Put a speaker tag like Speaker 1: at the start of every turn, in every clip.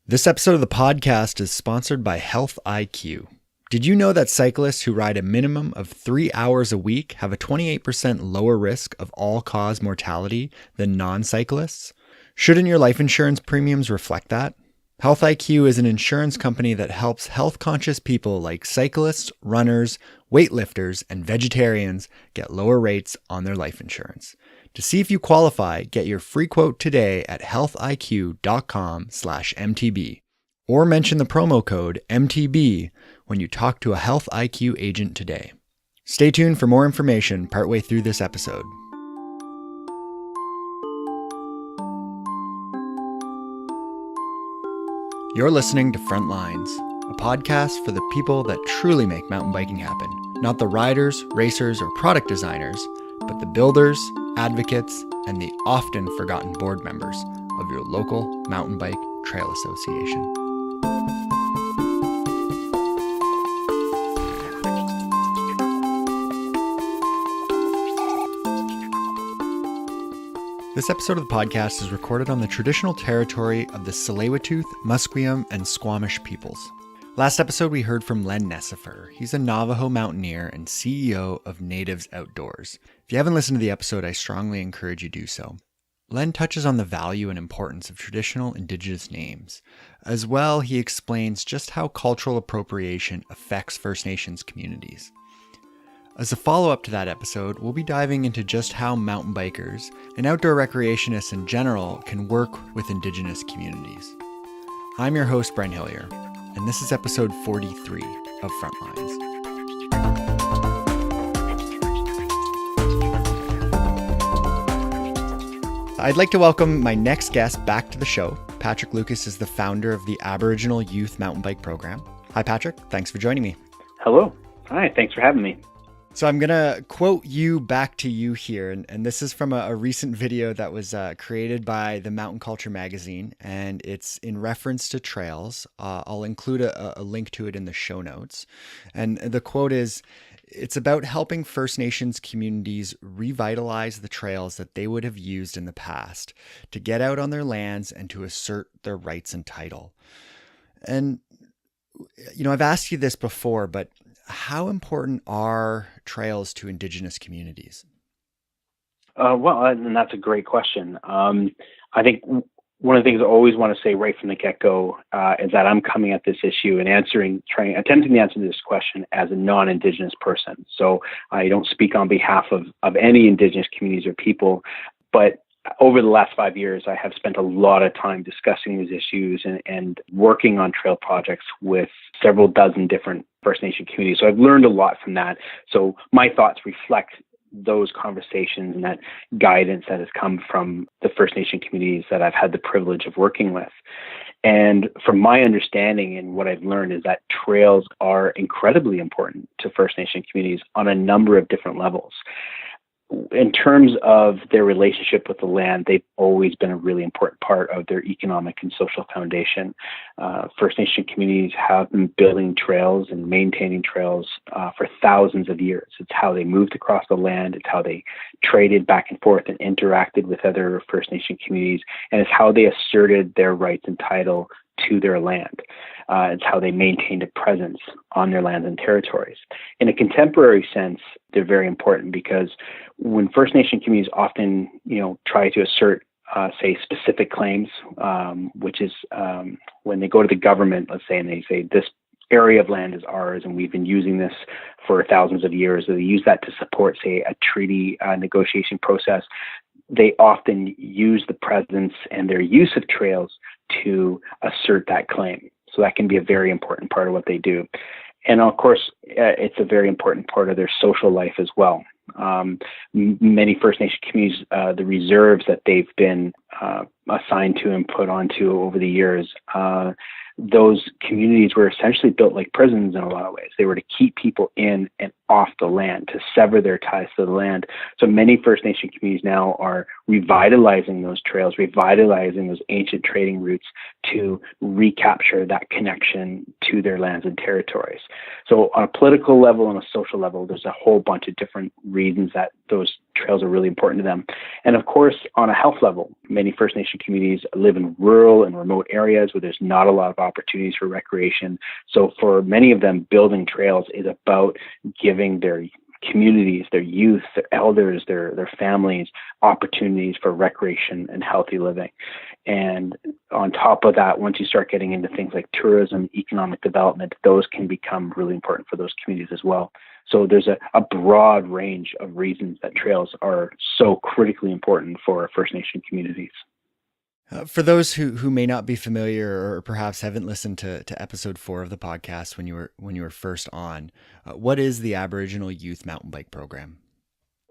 Speaker 1: This episode of the podcast is sponsored by Health IQ. Did you know that cyclists who ride a minimum of 3 hours a week have a 28% lower risk of all-cause mortality than non-cyclists? Shouldn't your life insurance premiums reflect that? Health IQ is an insurance company that helps health-conscious people like cyclists, runners, weightlifters, and vegetarians get lower rates on their life insurance. To see if you qualify, get your free quote today at healthiq.com/MTB or mention the promo code MTB when you talk to a Health IQ agent today. Stay tuned for more information partway through this episode. You're listening to Frontlines, a podcast for the people that truly make mountain biking happen. Not the riders, racers, or product designers, but the builders, advocates, and the often forgotten board members of your local mountain bike trail association. This episode of the podcast is recorded on the traditional territory of the Tsleil-Waututh, Musqueam, and Squamish peoples. Last episode, we heard from Len Nessifer. He's a Navajo mountaineer and CEO of Natives Outdoors. If you haven't listened to the episode, I strongly encourage you do so. Len touches on the value and importance of traditional Indigenous names. As well, he explains just how cultural appropriation affects First Nations communities. As a follow-up to that episode, we'll be diving into just how mountain bikers and outdoor recreationists in general can work with Indigenous communities. I'm your host, Brent Hillier, and this is episode 43 of Frontlines. I'd like to welcome my next guest back to the show. Patrick Lucas is the founder of the Aboriginal Youth Mountain Bike Program. Hi, Patrick. Thanks for joining me.
Speaker 2: Hello. Hi. Thanks for having me.
Speaker 1: So I'm going to quote you back to you here, and this is from a recent video that was created by the Mountain Culture magazine, and it's in reference to trails. I'll include a link to it in the show notes. And the quote is, "It's about helping First Nations communities revitalize the trails that they would have used in the past to get out on their lands and to assert their rights and title." And, you know, I've asked you this before, but how important are trails to Indigenous communities?
Speaker 2: And that's a great question. I think one of the things I always want to say right from the get-go is that I'm coming at this issue and attempting to answer this question as a non-Indigenous person. So I don't speak on behalf of any Indigenous communities or people, but over the last 5 years, I have spent a lot of time discussing these issues and working on trail projects with several dozen different First Nation communities. So I've learned a lot from that. So my thoughts reflect those conversations and that guidance that has come from the First Nation communities that I've had the privilege of working with. And from my understanding and what I've learned is that trails are incredibly important to First Nation communities on a number of different levels. In terms of their relationship with the land, they've always been a really important part of their economic and social foundation. First Nation communities have been building trails and maintaining trails for thousands of years. It's how they moved across the land. It's how they traded back and forth and interacted with other First Nation communities. And it's how they asserted their rights and title to their land. It's how they maintained a presence on their lands and territories. In a contemporary sense, they're very important because when First Nation communities often, try to assert, say, specific claims, which is when they go to the government, let's say, and they say this area of land is ours and we've been using this for thousands of years, or they use that to support, say, a treaty negotiation process, they often use the presence and their use of trails to assert that claim. So that can be a very important part of what they do. And of course, it's a very important part of their social life as well. Many First Nation communities, the reserves that they've been assigned to and put onto over the years, those communities were essentially built like prisons in a lot of ways. They were to keep people in and off the land, to sever their ties to the land. So many First Nation communities now are revitalizing those trails, revitalizing those ancient trading routes to recapture that connection to their lands and territories. So on a political level and a social level, there's a whole bunch of different reasons that those trails are really important to them. And of course, on a health level, many First Nation communities live in rural and remote areas where there's not a lot of opportunities for recreation. So for many of them, building trails is about giving their communities, their youth, their elders, their families, opportunities for recreation and healthy living. And on top of that, once you start getting into things like tourism, economic development, those can become really important for those communities as well. So there's a broad range of reasons that trails are so critically important for First Nation communities.
Speaker 1: For those who may not be familiar or perhaps haven't listened to episode 4 of the podcast when you were first on, what is the Aboriginal Youth Mountain Bike Program?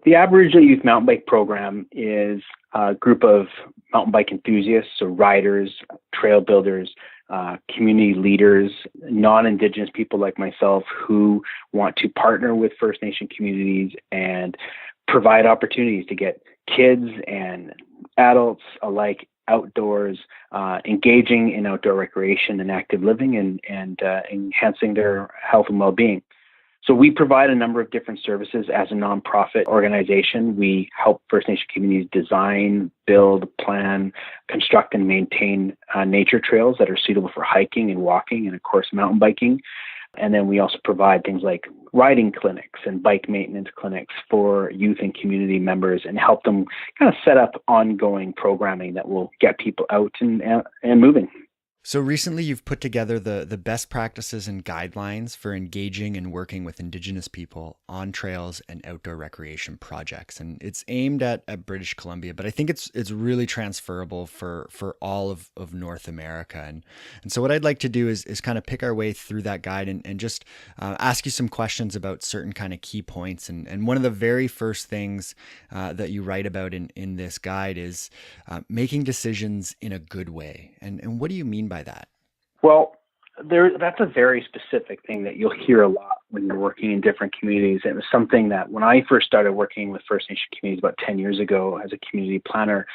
Speaker 2: The Aboriginal Youth Mountain Bike Program is a group of mountain bike enthusiasts, so riders, trail builders, community leaders, non-Indigenous people like myself who want to partner with First Nation communities and provide opportunities to get kids and adults alike outdoors, engaging in outdoor recreation and active living, and enhancing their health and well-being. So we provide a number of different services as a nonprofit organization. We help First Nation communities design, build, plan, construct, and maintain nature trails that are suitable for hiking and walking and, of course, mountain biking. And then we also provide things like riding clinics and bike maintenance clinics for youth and community members and help them kind of set up ongoing programming that will get people out and moving.
Speaker 1: So recently you've put together the best practices and guidelines for engaging and working with Indigenous people on trails and outdoor recreation projects. And it's aimed at British Columbia, but I think it's really transferable for all of North America. And so what I'd like to do is kind of pick our way through that guide and just ask you some questions about certain kind of key points. And one of the very first things that you write about in this guide is making decisions in a good way. And what do you mean by that?
Speaker 2: Well, that's a very specific thing that you'll hear a lot when you're working in different communities. It was something that when I first started working with First Nation communities about 10 years ago as a community planner,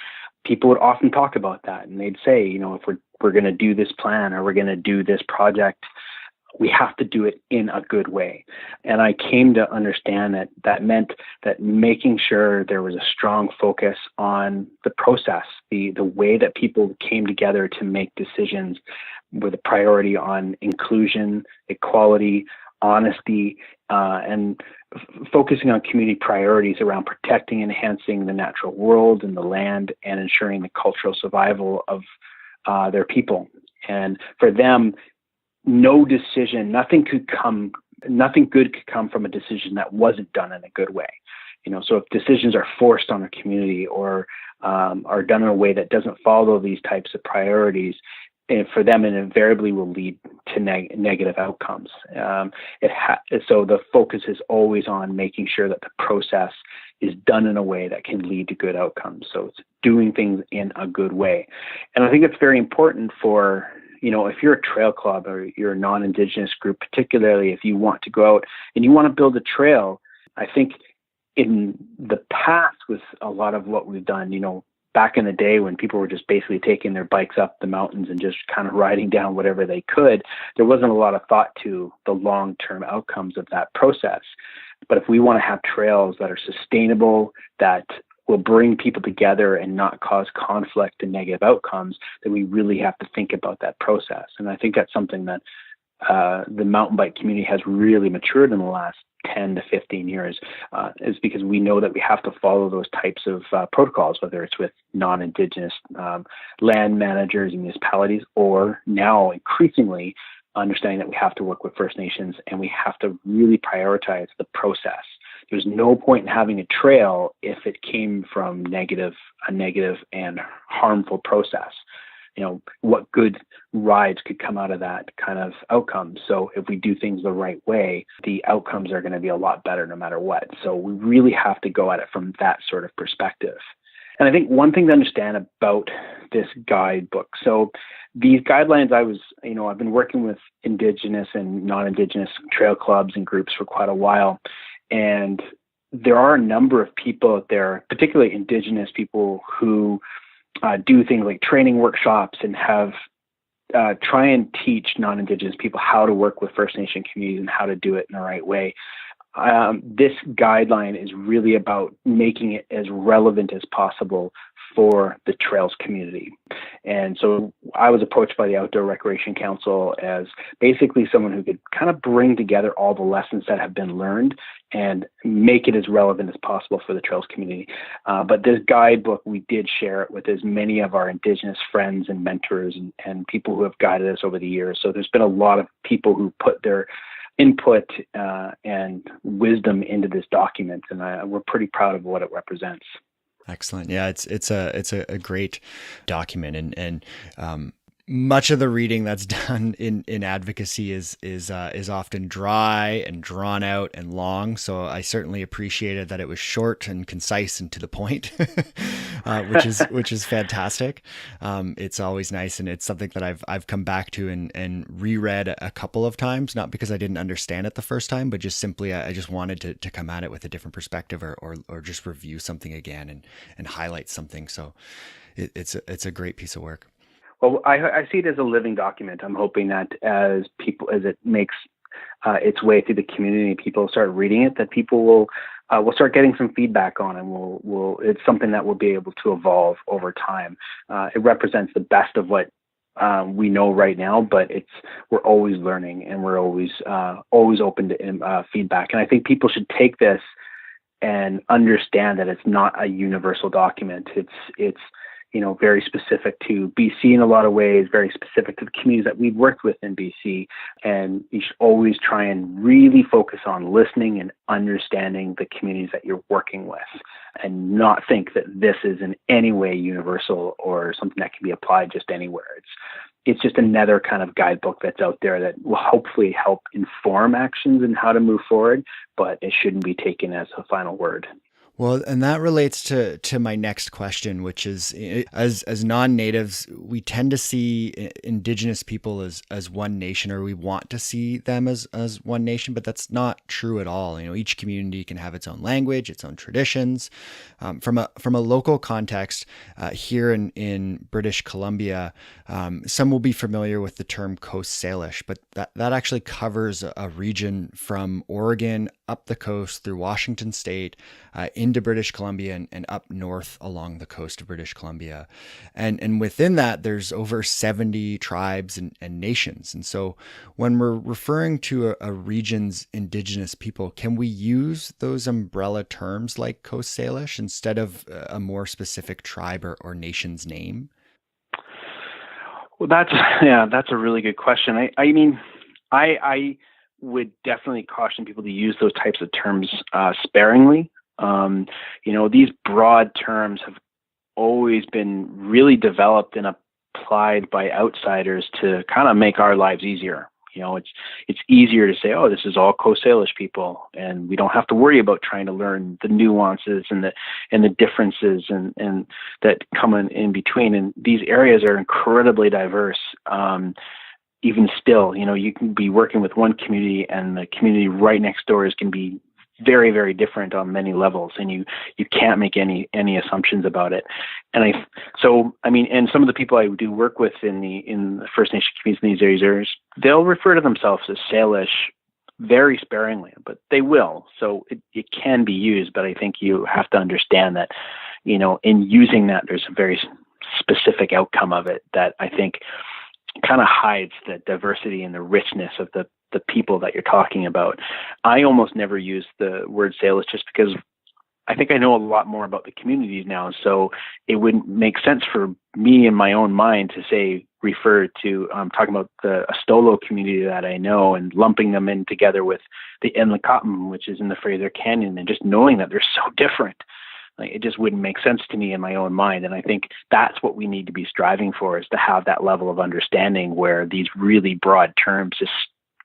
Speaker 2: people would often talk about that. And they'd say, if we're going to do this plan or we're going to do this project, we have to do it in a good way. And I came to understand that meant that making sure there was a strong focus on the process, the way that people came together to make decisions with a priority on inclusion, equality, honesty, and focusing on community priorities around protecting and enhancing the natural world and the land and ensuring the cultural survival of their people. And for them, no decision, nothing good could come from a decision that wasn't done in a good way. So if decisions are forced on a community or are done in a way that doesn't follow these types of priorities, and for them, it invariably will lead to negative outcomes. So the focus is always on making sure that the process is done in a way that can lead to good outcomes. So it's doing things in a good way. And I think it's very important for if you're a trail club or you're a non-Indigenous group, particularly if you want to go out and you want to build a trail, I think in the past with a lot of what we've done, back in the day when people were just basically taking their bikes up the mountains and just kind of riding down whatever they could, there wasn't a lot of thought to the long-term outcomes of that process. But if we want to have trails that are sustainable, that will bring people together and not cause conflict and negative outcomes, then we really have to think about that process. And I think that's something that the mountain bike community has really matured in the last 10 to 15 years, is because we know that we have to follow those types of protocols, whether it's with non-Indigenous land managers and municipalities, or now increasingly understanding that we have to work with First Nations and we have to really prioritize the process. There's no point in having a trail if it came from a negative and harmful process. What good rides could come out of that kind of outcome? So if we do things the right way, the outcomes are going to be a lot better no matter what. So we really have to go at it from that sort of perspective. And I think one thing to understand about this guidebook, so these guidelines, I've been working with Indigenous and non-Indigenous trail clubs and groups for quite a while. And there are a number of people out there, particularly Indigenous people, who do things like training workshops and have try and teach non-Indigenous people how to work with First Nation communities and how to do it in the right way. this guideline is really about making it as relevant as possible for the trails community. And so I was approached by the Outdoor Recreation Council as basically someone who could kind of bring together all the lessons that have been learned and make it as relevant as possible for the trails community. But this guidebook, we did share it with as many of our Indigenous friends and mentors and people who have guided us over the years. So there's been a lot of people who put their input and wisdom into this document, and we're pretty proud of what it represents.
Speaker 1: Excellent. Yeah, it's a great document, and much of the reading that's done in advocacy is often dry and drawn out and long. So I certainly appreciated that it was short and concise and to the point, which is fantastic. It's always nice, and it's something that I've come back to and reread a couple of times, not because I didn't understand it the first time, but just simply I just wanted to come at it with a different perspective or just review something again and highlight something. So it's a great piece of work.
Speaker 2: Well, I see it as a living document. I'm hoping that as it makes its way through the community, people start reading it, that people will start getting some feedback on, and it's something that will be able to evolve over time. It represents the best of what we know right now, but we're always learning, and we're always open to feedback. And I think people should take this and understand that it's not a universal document. It's very specific to BC in a lot of ways, very specific to the communities that we've worked with in BC. And you should always try and really focus on listening and understanding the communities that you're working with, and not think that this is in any way universal or something that can be applied just anywhere. It's just another kind of guidebook that's out there that will hopefully help inform actions and how to move forward, but it shouldn't be taken as a final word.
Speaker 1: Well, and that relates to my next question, which is, as non-natives, we tend to see Indigenous people as one nation, or we want to see them as one nation, but that's not true at all. Each community can have its own language, its own traditions. From a local context, here in British Columbia, some will be familiar with the term Coast Salish, but that actually covers a region from Oregon up the coast through Washington State, into British Columbia and up north along the coast of British Columbia. And within that, there's over 70 tribes and nations. And so when we're referring to a region's Indigenous people, can we use those umbrella terms like Coast Salish instead of a more specific tribe or nation's name?
Speaker 2: Well, that's a really good question. I would definitely caution people to use those types of terms sparingly. These broad terms have always been really developed and applied by outsiders to kind of make our lives easier. It's easier to say, oh, this is all Coast Salish people, and we don't have to worry about trying to learn the nuances and the differences and that come in between. And these areas are incredibly diverse. Even still, you can be working with one community, and the community right next door can be very, very different on many levels, and you can't make any assumptions about it. And some of the people I do work with in the First Nation communities in these areas, they'll refer to themselves as Salish very sparingly, but they will. So it can be used, but I think you have to understand that, in using that, there's a very specific outcome of it that I think kind of hides the diversity and the richness of the people that you're talking about. I almost never use the word Salish just because I think I know a lot more about the communities now. So it wouldn't make sense for me in my own mind to refer to, talking about the Astolo community that I know and lumping them in together with the Enlakatum, which is in the Fraser Canyon, and just knowing that they're so different. It just wouldn't make sense to me in my own mind. And I think that's what we need to be striving for, is to have that level of understanding where these really broad terms just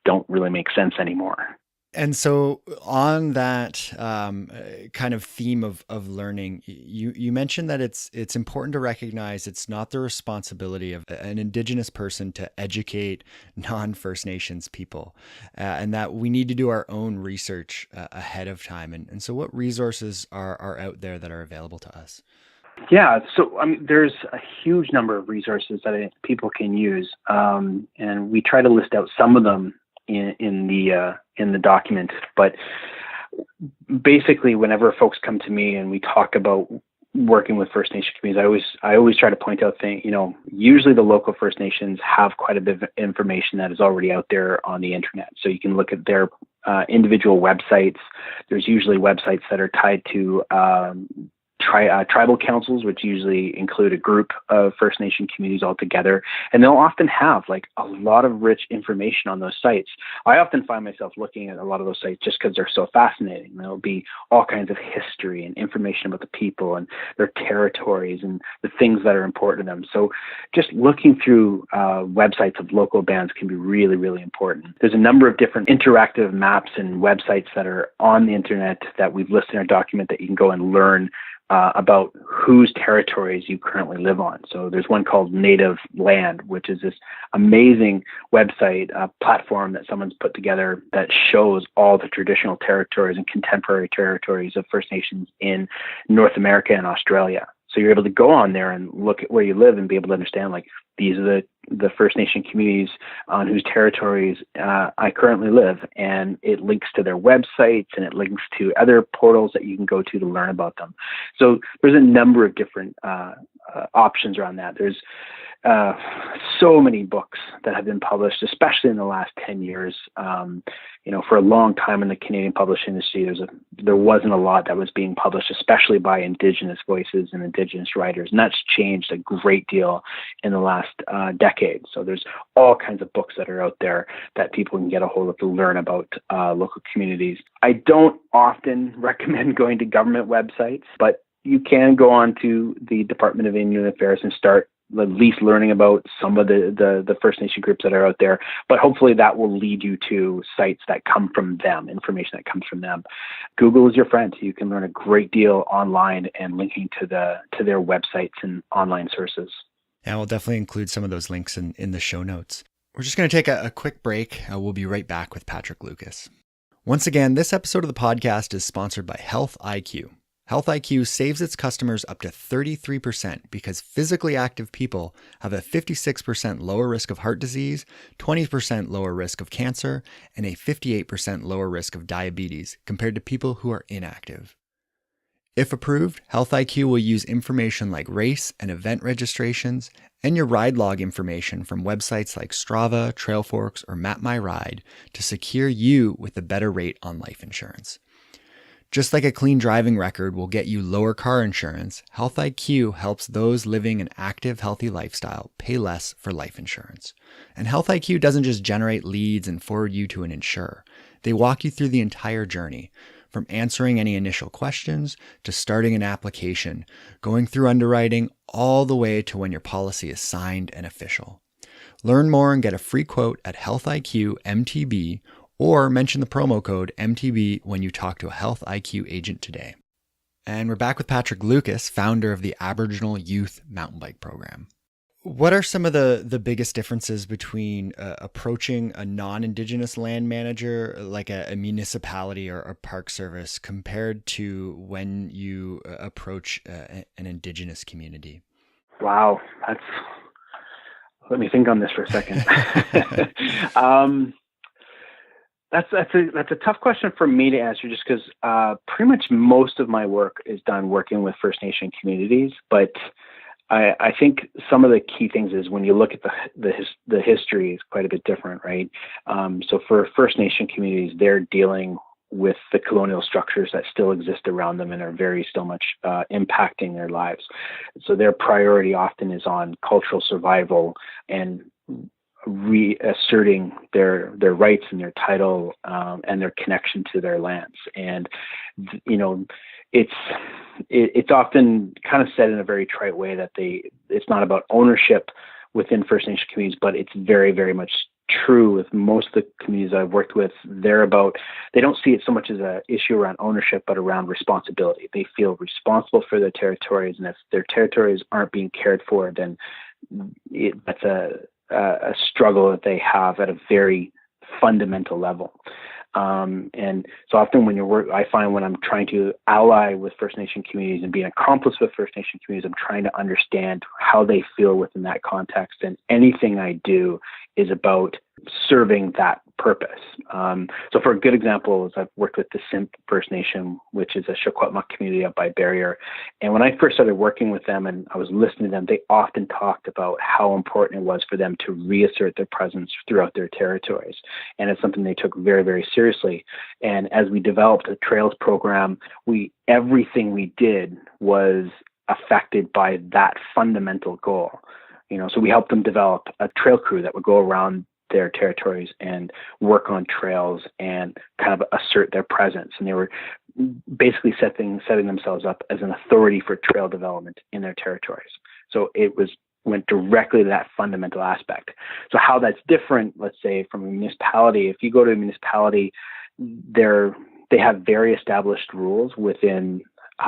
Speaker 2: don't really make sense anymore.
Speaker 1: And so on that kind of theme of learning, you mentioned that it's important to recognize it's not the responsibility of an Indigenous person to educate non-First Nations people, and that we need to do our own research ahead of time. And so what resources are out there that are available to us?
Speaker 2: Yeah, so there's a huge number of resources that people can use, and we try to list out some of them in the document. But basically, whenever folks come to me and we talk about working with First Nation communities, I always try to point out things. Usually the local First Nations have quite a bit of information that is already out there on the internet. So you can look at their individual websites. There's usually websites that are tied to tribal councils, which usually include a group of First Nation communities all together. And they'll often have like a lot of rich information on those sites. I often find myself looking at a lot of those sites just because they're so fascinating. There'll be all kinds of history and information about the people and their territories and the things that are important to them. So just looking through websites of local bands can be really, really important. There's a number of different interactive maps and websites that are on the internet that we've listed in our document that you can go and learn about whose territories you currently live on. So there's one called Native Land, which is this amazing website platform that someone's put together that shows all the traditional territories and contemporary territories of First Nations in North America and Australia. So you're able to go on there and look at where you live and be able to understand, like, these are the First Nation communities on whose territories I currently live. And it links to their websites and it links to other portals that you can go to learn about them. So there's a number of different options around that. There's so many books that have been published, especially in the last 10 years. For a long time in the Canadian publishing industry, there wasn't a lot that was being published, especially by Indigenous voices and Indigenous writers. And that's changed a great deal in the last decade. So there's all kinds of books that are out there that people can get a hold of to learn about local communities. I don't often recommend going to government websites, but you can go on to the Department of Indian Affairs and start at least learning about some of the First Nation groups that are out there. But hopefully that will lead you to sites that come from them, information that comes from them. Google is your friend. You can learn a great deal online and linking to their websites and online sources.
Speaker 1: Yeah, we'll definitely include some of those links in the show notes. We're just going to take a quick break. We'll be right back with Patrick Lucas. Once again, this episode of the podcast is sponsored by Health IQ. Health IQ saves its customers up to 33% because physically active people have a 56% lower risk of heart disease, 20% lower risk of cancer, and a 58% lower risk of diabetes compared to people who are inactive. If approved, Health IQ will use information like race and event registrations and your ride log information from websites like Strava, Trailforks, or Map My Ride to secure you with a better rate on life insurance. Just like a clean driving record will get you lower car insurance, Health IQ helps those living an active, healthy lifestyle pay less for life insurance. And Health IQ doesn't just generate leads and forward you to an insurer. They walk you through the entire journey, from answering any initial questions to starting an application, going through underwriting, all the way to when your policy is signed and official. Learn more and get a free quote at Health IQ MTB, or mention the promo code MTB when you talk to a Health IQ agent today. And we're back with Patrick Lucas, founder of the Aboriginal Youth Mountain Bike Program. What are some of the biggest differences between approaching a non-Indigenous land manager, like a municipality or a park service, compared to when you approach an Indigenous community?
Speaker 2: Wow, let me think on this for a second. That's a tough question for me to answer, just because pretty much most of my work is done working with First Nation communities. But I think some of the key things is when you look at the history is quite a bit different, right? So for First Nation communities, they're dealing with the colonial structures that still exist around them and are very still much impacting their lives. So their priority often is on cultural survival and reasserting their rights and their title and their connection to their lands. And it's often kind of said in a very trite way that it's not about ownership within First Nation communities, but it's very, very much true with most of the communities I've worked with. They don't see it so much as an issue around ownership, but around responsibility. They feel responsible for their territories, and if their territories aren't being cared for, then that's a struggle that they have at a very fundamental level. And so often I find when I'm trying to ally with First Nation communities and be an accomplice with First Nation communities, I'm trying to understand how they feel within that context. And anything I do is about serving that purpose. So for a good example is I've worked with the Simp First Nation, which is a Secwepemc community up by Barrier. And when I first started working with them and I was listening to them, they often talked about how important it was for them to reassert their presence throughout their territories. And it's something they took very, very seriously. And as we developed a trails program, everything we did was affected by that fundamental goal. So we helped them develop a trail crew that would go around their territories and work on trails and kind of assert their presence. And they were basically setting themselves up as an authority for trail development in their territories. So went directly to that fundamental aspect. So how that's different, let's say, from a municipality, if you go to a municipality, they have very established rules within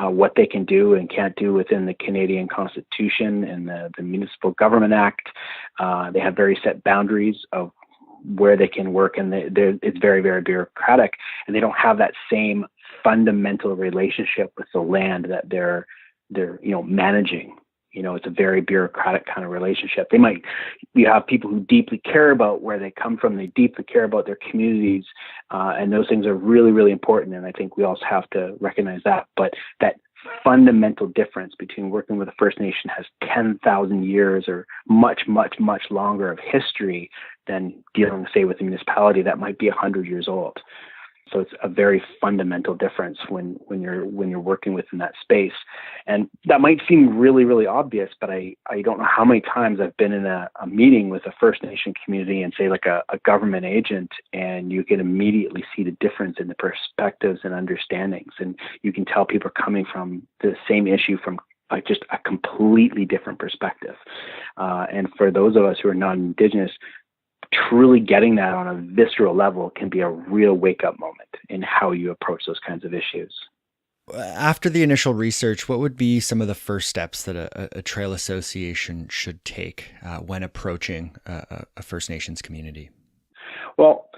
Speaker 2: what they can do and can't do within the Canadian Constitution and the Municipal Government Act. They have very set boundaries of where they can work, and it's very, very bureaucratic, and they don't have that same fundamental relationship with the land that they're managing. It's a very bureaucratic kind of relationship. You have people who deeply care about where they come from. They deeply care about their communities. And those things are really, really important. And I think we also have to recognize that. But that fundamental difference between working with a First Nation has 10,000 years or much, much, much longer of history than dealing, say, with a municipality that might be 100 years old. So it's a very fundamental difference when you're working within that space. And that might seem really, really obvious, but I don't know how many times I've been in a meeting with a First Nation community and say like a government agent, and you can immediately see the difference in the perspectives and understandings. And you can tell people are coming from the same issue from just a completely different perspective. And for those of us who are non-Indigenous, truly getting that on a visceral level can be a real wake-up moment in how you approach those kinds of issues.
Speaker 1: After the initial research, what would be some of the first steps that a trail association should take when approaching a First Nations community?
Speaker 2: Well,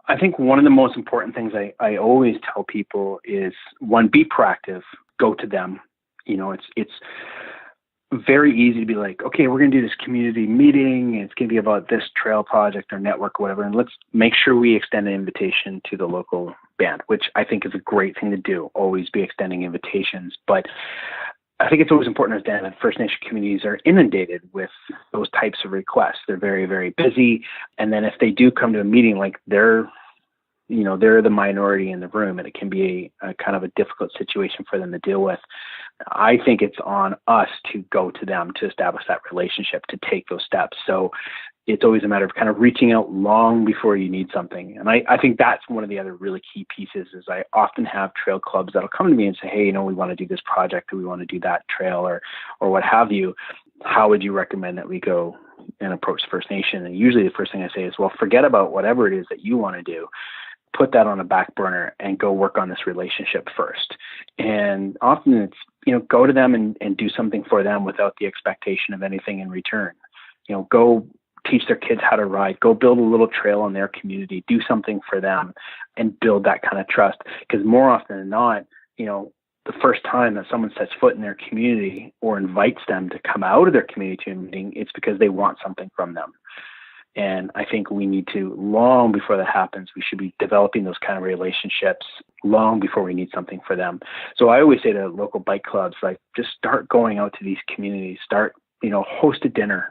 Speaker 2: I think one of the most important things I always tell people is, one, be proactive, go to them. It's very easy to be like, okay, we're going to do this community meeting. It's going to be about this trail project or network or whatever. And let's make sure we extend an invitation to the local band, which I think is a great thing to do, always be extending invitations. But I think it's always important to understand that First Nation communities are inundated with those types of requests. They're very, very busy. And then if they do come to a meeting, like they're the minority in the room, and it can be a kind of a difficult situation for them to deal with. I think it's on us to go to them to establish that relationship, to take those steps. So it's always a matter of kind of reaching out long before you need something. And I think that's one of the other really key pieces is I often have trail clubs that'll come to me and say, hey, we want to do this project, or we want to do that trail or what have you. How would you recommend that we go and approach the First Nation? And usually the first thing I say is, well, forget about whatever it is that you want to do. Put that on a back burner and go work on this relationship first. And often it's, go to them and do something for them without the expectation of anything in return. Go teach their kids how to ride, go build a little trail in their community, do something for them and build that kind of trust. Because more often than not, the first time that someone sets foot in their community or invites them to come out of their community to a meeting, it's because they want something from them. And I think we need to, long before that happens, we should be developing those kind of relationships long before we need something for them. So I always say to local bike clubs, like, just start going out to these communities, start, host a dinner,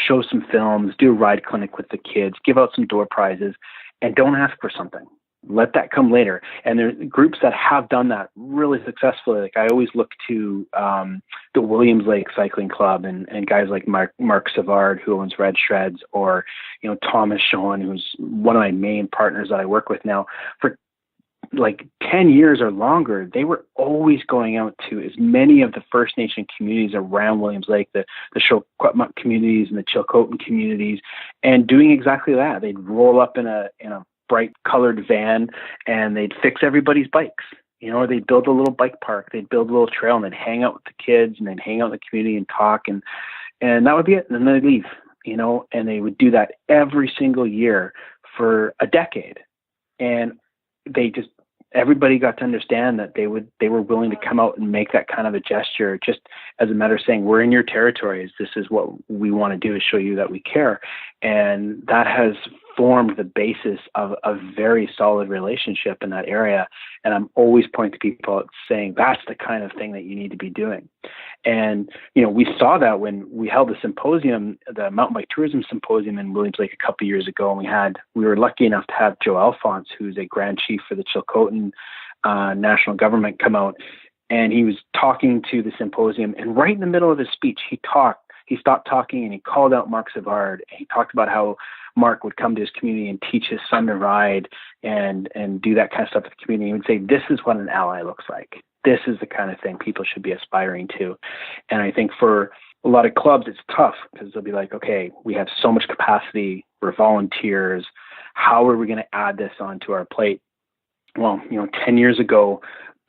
Speaker 2: show some films, do a ride clinic with the kids, give out some door prizes, and don't ask for something. Let that come later. And there's groups that have done that really successfully. Like I always look to the Williams Lake Cycling Club and guys like Mark Savard, who owns Red Shreds, or Thomas Shawn, who's one of my main partners that I work with now. For like 10 years or longer, they were always going out to as many of the First Nation communities around Williams Lake, the Secwepemc communities and the Chilcotin communities, and doing exactly that. They'd roll up in a bright colored van and they'd fix everybody's bikes, or they'd build a little bike park, they'd build a little trail, and they'd hang out with the kids and they'd hang out in the community and talk, and that would be it. And then they'd leave, and they would do that every single year for a decade. And everybody got to understand that they were willing to come out and make that kind of a gesture, just as a matter of saying, we're in your territories. This is what we want to do, is show you that we care. And that has formed the basis of a very solid relationship in that area. And I'm always pointing to people saying that's the kind of thing that you need to be doing. And, we saw that when we held the symposium, the mountain bike tourism symposium in Williams Lake a couple of years ago. And we were lucky enough to have Joe Alphonse, who's a Grand Chief for the Chilcotin national government, come out. And he was talking to the symposium. And right in the middle of his speech, he stopped talking and he called out Mark Savard. And he talked about how Mark would come to his community and teach his son to ride and do that kind of stuff with the community. He would say, this is what an ally looks like. This is the kind of thing people should be aspiring to. And I think for a lot of clubs, it's tough because they'll be like, okay, we have so much capacity. We're volunteers. How are we going to add this onto our plate? Well, 10 years ago,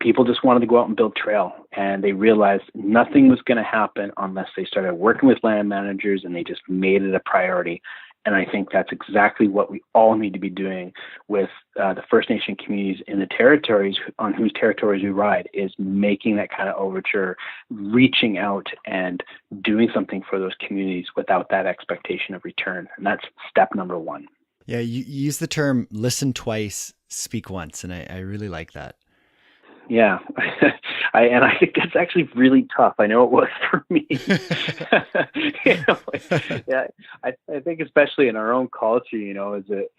Speaker 2: people just wanted to go out and build trail, and they realized nothing was going to happen unless they started working with land managers and they just made it a priority. And I think that's exactly what we all need to be doing with the First Nation communities in the territories on whose territories we ride, is making that kind of overture, reaching out and doing something for those communities without that expectation of return. And that's step number one.
Speaker 1: Yeah, you use the term listen twice, speak once, and I really like that.
Speaker 2: Yeah, I think that's actually really tough. I know it was for me. I think especially in our own culture,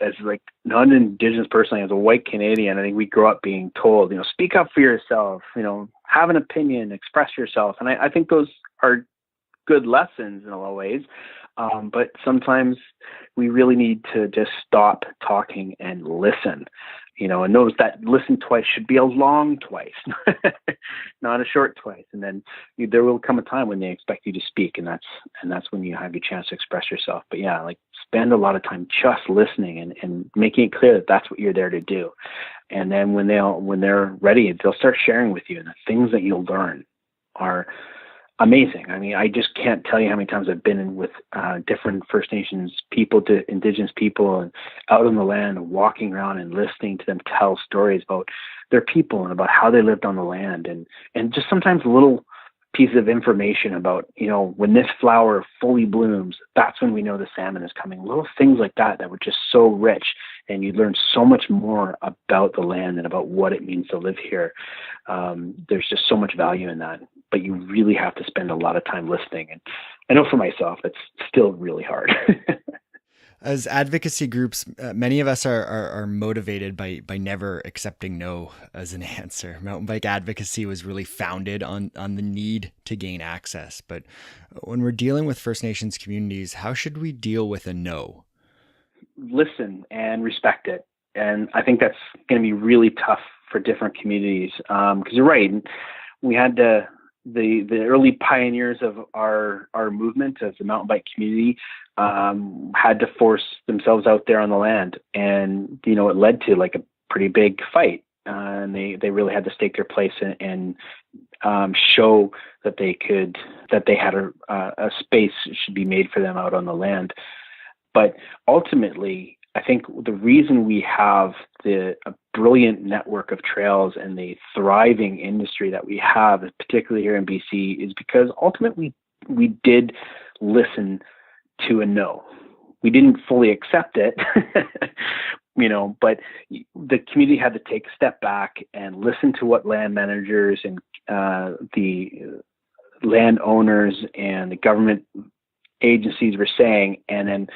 Speaker 2: as like non-Indigenous person, as a white Canadian, I think we grow up being told, speak up for yourself, have an opinion, express yourself, and I think those are good lessons in a lot of ways. But sometimes we really need to just stop talking and listen. And notice that listen twice should be a long twice, not a short twice. And then there will come a time when they expect you to speak, and that's when you have your chance to express yourself. But yeah, like spend a lot of time just listening and making it clear that that's what you're there to do. And then when they're ready, they'll start sharing with you, and the things that you'll learn are amazing. I mean, I just can't tell you how many times I've been in with different First Nations people to Indigenous people and out on the land, walking around and listening to them tell stories about their people and about how they lived on the land, and just sometimes little pieces of information about, when this flower fully blooms, that's when we know the salmon is coming. Little things like that were just so rich, and you learn so much more about the land and about what it means to live here. There's just so much value in that. But you really have to spend a lot of time listening. And I know for myself, it's still really hard.
Speaker 1: As advocacy groups, many of us are motivated by never accepting no as an answer. Mountain bike advocacy was really founded on the need to gain access. But when we're dealing with First Nations communities, how should we deal with a no?
Speaker 2: Listen and respect it. And I think that's going to be really tough for different communities. Because you're right. We had the early pioneers of our movement as the mountain bike community had to force themselves out there on the land, and it led to like a pretty big fight, and they really had to stake their place and show that they had a space should be made for them out on the land. But ultimately, I think the reason we have a brilliant network of trails and the thriving industry that we have, particularly here in BC, is because ultimately we did listen to a no. We didn't fully accept it, but the community had to take a step back and listen to what land managers and the landowners and the government agencies were saying, and then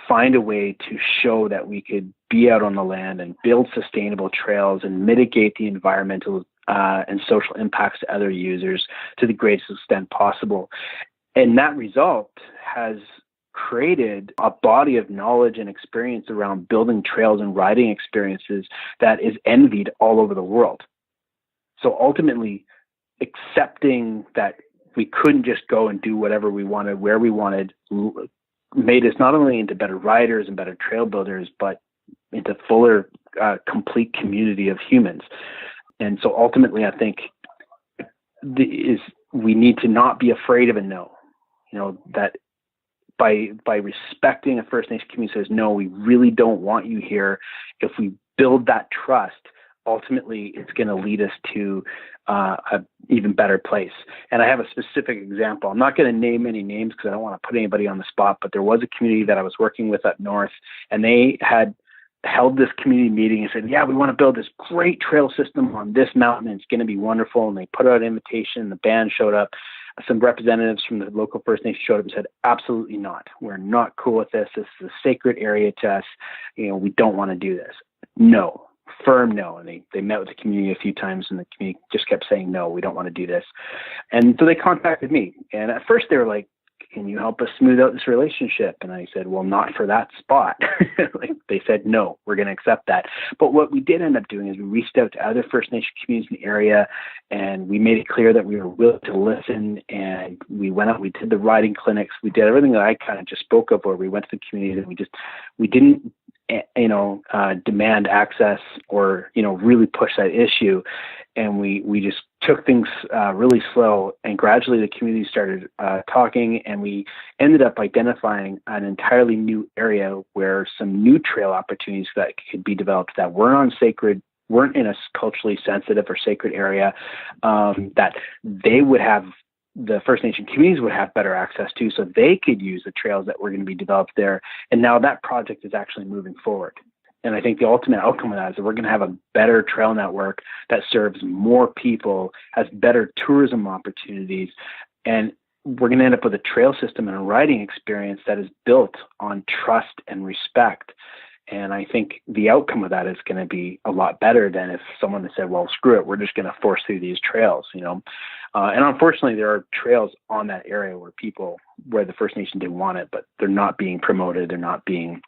Speaker 2: find a way to show that we could be out on the land and build sustainable trails and mitigate the environmental and social impacts to other users to the greatest extent possible. And that result has created a body of knowledge and experience around building trails and riding experiences that is envied all over the world. So ultimately, accepting that we couldn't just go and do whatever we wanted, where we wanted, made us not only into better riders and better trail builders, but into fuller, complete community of humans. And so ultimately, I think we need to not be afraid of a no. That by respecting a First Nation community says, no, we really don't want you here. If we build that trust, ultimately it's going to lead us to a even better place. And I have a specific example. I'm not going to name any names because I don't want to put anybody on the spot, but there was a community that I was working with up north, and they had held this community meeting and said, yeah, we want to build this great trail system on this mountain, and it's going to be wonderful. And they put out an invitation, the band showed up, some representatives from the local First Nation showed up and said, absolutely not. We're not cool with this. This is a sacred area to us. We don't want to do this. No, firm no. And they met with the community a few times, and the community just kept saying, no, we don't want to do this. And so they contacted me. And at first they were like, can you help us smooth out this relationship? And I said, well, not for that spot. Like they said, no, we're going to accept that. But what we did end up doing is we reached out to other First Nation communities in the area, and we made it clear that we were willing to listen. And we went out, we did the riding clinics, we did everything that I kind of just spoke of, where we went to the community, and we didn't demand access or, really push that issue. And we just took things really slow, and gradually the community started talking, and we ended up identifying an entirely new area where some new trail opportunities that could be developed that weren't in a culturally sensitive or sacred area, that they would have, the First Nation communities would have better access to, so they could use the trails that were going to be developed there. And now that project is actually moving forward. And I think the ultimate outcome of that is that we're going to have a better trail network that serves more people, has better tourism opportunities, and we're going to end up with a trail system and a riding experience that is built on trust and respect. And I think the outcome of that is going to be a lot better than if someone had said, well, screw it, we're just going to force through these trails, And unfortunately, there are trails on that area where the First Nation didn't want it, but they're not being promoted. They're not being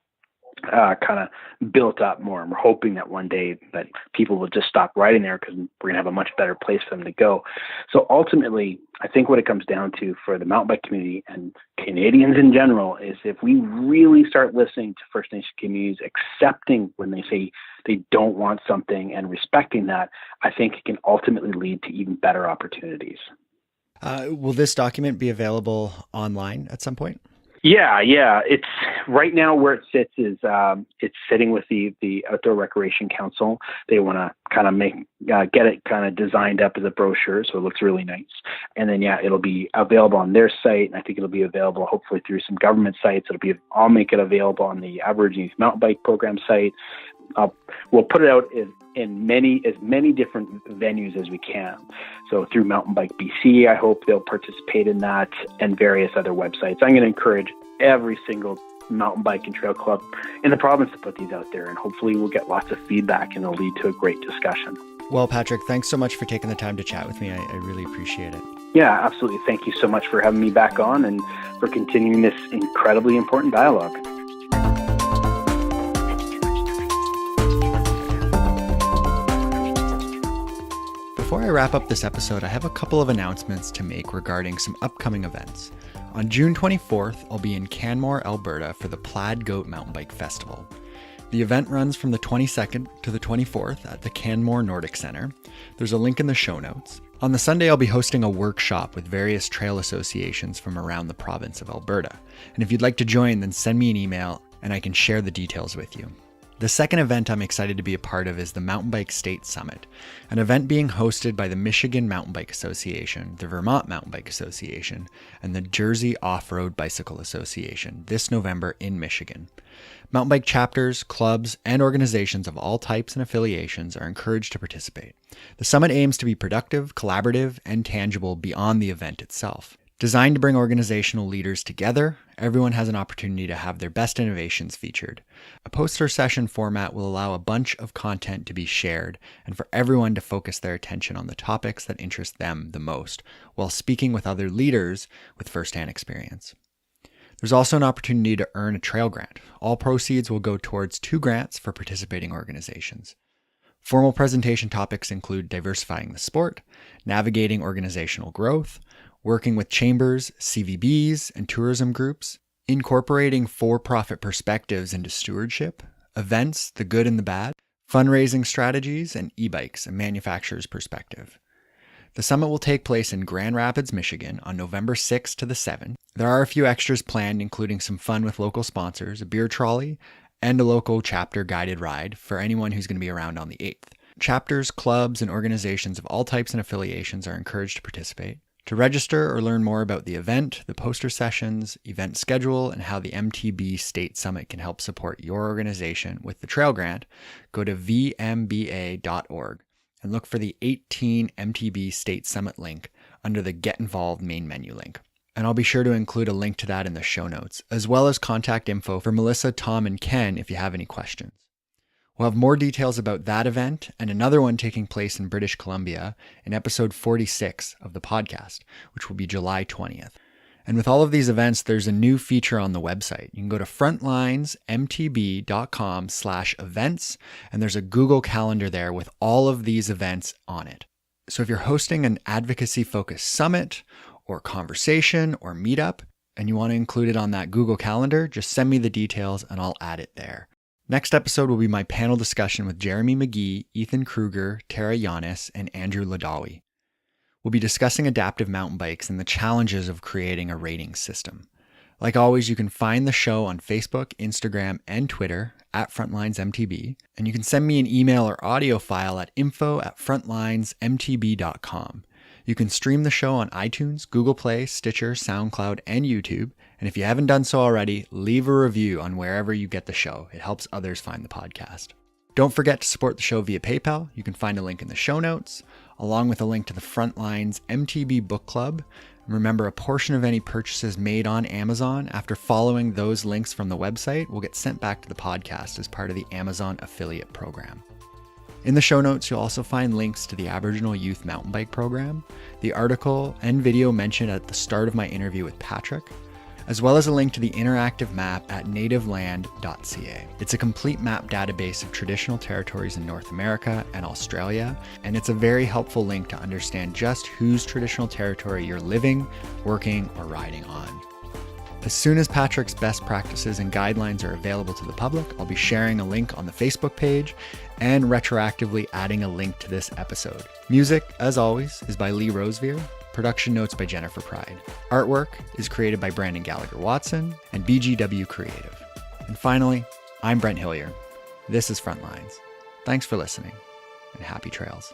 Speaker 2: kind of built up more. And we're hoping that one day that people will just stop riding there, because we're going to have a much better place for them to go. So ultimately, I think what it comes down to for the mountain bike community and Canadians in general is if we really start listening to First Nation communities, accepting when they say they don't want something and respecting that, I think it can ultimately lead to even better opportunities.
Speaker 1: Will this document be available online at some point?
Speaker 2: Yeah. It's right now where it sits is it's sitting with the Outdoor Recreation Council. They want to kind of get it kind of designed up as a brochure, so it looks really nice. And then it'll be available on their site, and I think it'll be available hopefully through some government sites. I'll make it available on the Aboriginal Mountain Bike Program site. We'll put it out in as many different venues as we can. So through Mountain Bike BC, I hope they'll participate in that, and various other websites. I'm going to encourage every single mountain bike and trail club in the province to put these out there, and hopefully we'll get lots of feedback and it'll lead to a great discussion.
Speaker 1: Well, Patrick, thanks so much for taking the time to chat with me. I really appreciate it.
Speaker 2: Yeah, absolutely. Thank you so much for having me back on and for continuing this incredibly important dialogue.
Speaker 1: Before I wrap up this episode, I have a couple of announcements to make regarding some upcoming events. On June 24th, I'll be in Canmore, Alberta for the Plaid Goat Mountain Bike Festival. The event runs from the 22nd to the 24th at the Canmore Nordic Centre. There's a link in the show notes. On the Sunday, I'll be hosting a workshop with various trail associations from around the province of Alberta. And if you'd like to join, then send me an email and I can share the details with you. The second event I'm excited to be a part of is the Mountain Bike State Summit, an event being hosted by the Michigan Mountain Bike Association, the Vermont Mountain Bike Association, and the Jersey Off-Road Bicycle Association this November in Michigan. Mountain bike chapters, clubs, and organizations of all types and affiliations are encouraged to participate. The summit aims to be productive, collaborative, and tangible beyond the event itself. Designed to bring organizational leaders together, everyone has an opportunity to have their best innovations featured. A poster session format will allow a bunch of content to be shared and for everyone to focus their attention on the topics that interest them the most, while speaking with other leaders with firsthand experience. There's also an opportunity to earn a trail grant. All proceeds will go towards 2 grants for participating organizations. Formal presentation topics include diversifying the sport, navigating organizational growth, working with chambers, CVBs, and tourism groups, incorporating for-profit perspectives into stewardship, events, the good and the bad, fundraising strategies, and e-bikes, a manufacturer's perspective. The summit will take place in Grand Rapids, Michigan on November 6th to the 7th. There are a few extras planned, including some fun with local sponsors, a beer trolley, and a local chapter guided ride for anyone who's going to be around on the 8th. Chapters, clubs, and organizations of all types and affiliations are encouraged to participate. To register or learn more about the event, the poster sessions, event schedule, and how the MTB State Summit can help support your organization with the Trail Grant, go to vmba.org and look for the 18 MTB State Summit link under the Get Involved main menu link. And I'll be sure to include a link to that in the show notes, as well as contact info for Melissa, Tom, and Ken if you have any questions. We'll have more details about that event and another one taking place in British Columbia in episode 46 of the podcast, which will be July 20th. And with all of these events, there's a new feature on the website. You can go to frontlinesmtb.com/events, and there's a Google Calendar there with all of these events on it. So if you're hosting an advocacy-focused summit or conversation or meetup, and you want to include it on that Google Calendar, just send me the details and I'll add it there. Next episode will be my panel discussion with Jeremy McGee, Ethan Kruger, Tara Yanis, and Andrew Ladawi. We'll be discussing adaptive mountain bikes and the challenges of creating a rating system. Like always, you can find the show on Facebook, Instagram, and Twitter at FrontlinesMTB, and you can send me an email or audio file at info@frontlinesmtb.com. You can stream the show on iTunes, Google Play, Stitcher, SoundCloud, and YouTube. And if you haven't done so already, leave a review on wherever you get the show. It helps others find the podcast. Don't forget to support the show via PayPal. You can find a link in the show notes, along with a link to the Frontlines MTB Book Club. And remember, a portion of any purchases made on Amazon after following those links from the website will get sent back to the podcast as part of the Amazon affiliate program. In the show notes, you'll also find links to the Aboriginal Youth Mountain Bike Program, the article and video mentioned at the start of my interview with Patrick, as well as a link to the interactive map at nativeland.ca. It's a complete map database of traditional territories in North America and Australia, and it's a very helpful link to understand just whose traditional territory you're living, working, or riding on. As soon as Patrick's best practices and guidelines are available to the public, I'll be sharing a link on the Facebook page and retroactively adding a link to this episode. Music, as always, is by Lee Rosevear. Production notes by Jennifer Pride. Artwork is created by Brandon Gallagher-Watson and BGW Creative. And finally, I'm Brent Hillier. This is Frontlines. Thanks for listening, and happy trails.